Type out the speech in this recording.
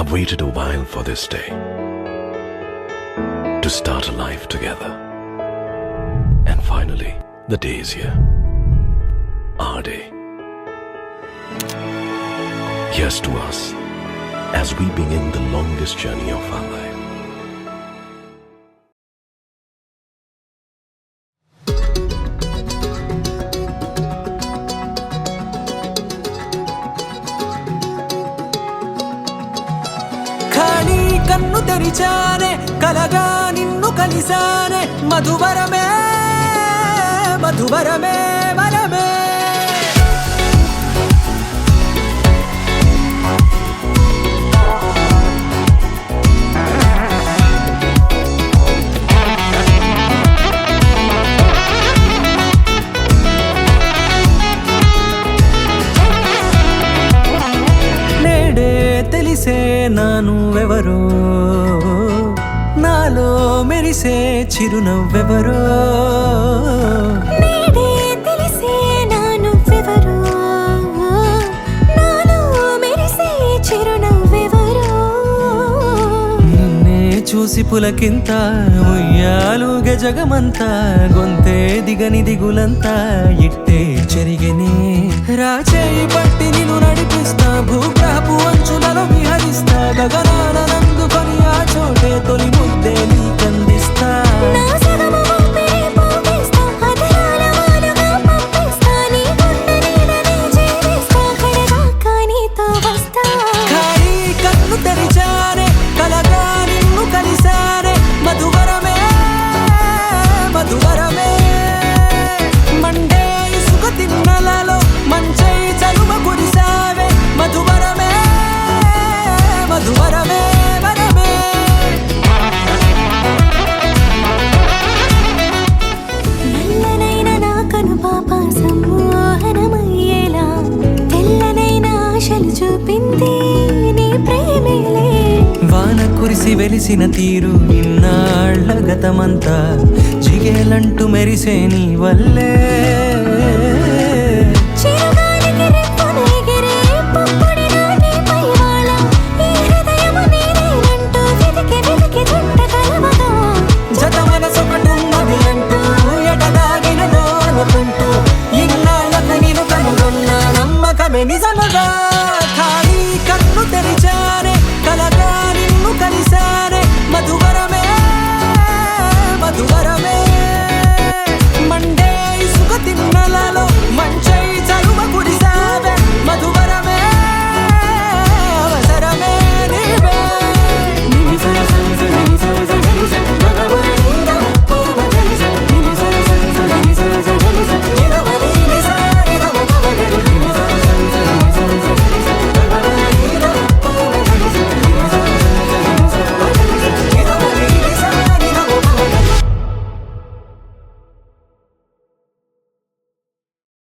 I've waited a while for this day, to start a life together. And finally, the day is here. Our day. Here's to us as we begin the longest journey of our life. ఖాళీ కన్ను తెరిచానే కలగా నిన్ను కలిసానే మధువరమే మధువరమే వరమే నేడే తెలిసే నానువెవరో నాలో మెరిసే చిరునవ్వెవరో నేడే తెలిసే నానువెవరో నాలో మెరిసే చిరునవ్వెవరో నిన్నే చూసి పులకింత ఉయ్యాలుగే జగమంతా గొంతే దిగని దిగులంతా ఇట్టే చెరిగనే రాచేయి పట్టి నిన్ను నడిపిస్తా భూగ్రహపు అంచులలో విహరిస్తా గగనాన నందుకొని ఆ చోటే తొలి ముద్దే నీకందిస్తా నా సగము ఊపిరి పోగేస్తా అదరాల వానగా పంపిస్తా నీ గుండె నీడనే జీవిస్తా కడదాకా నీతో వస్తా ఖాళీ కన్ను తెరిచానే కలగా నిన్ను కలిసానే మధువరమే మధువరమే మండే ఇసుక తిన్నలలో మంచై చలువ కురిసావే మధువరమే మధువరమే వరమే నల్లనైన నా కనుపాప సమ్మోహనమయ్యేలా తెల్లనైన ఆశలు చూపింది నీ ప్రేమేలే వాన కురిసి వెలిసిన తీరు ఇన్నాళ్ల గతమంతా జిగేలంటూ మెరిసే నీ వల్లే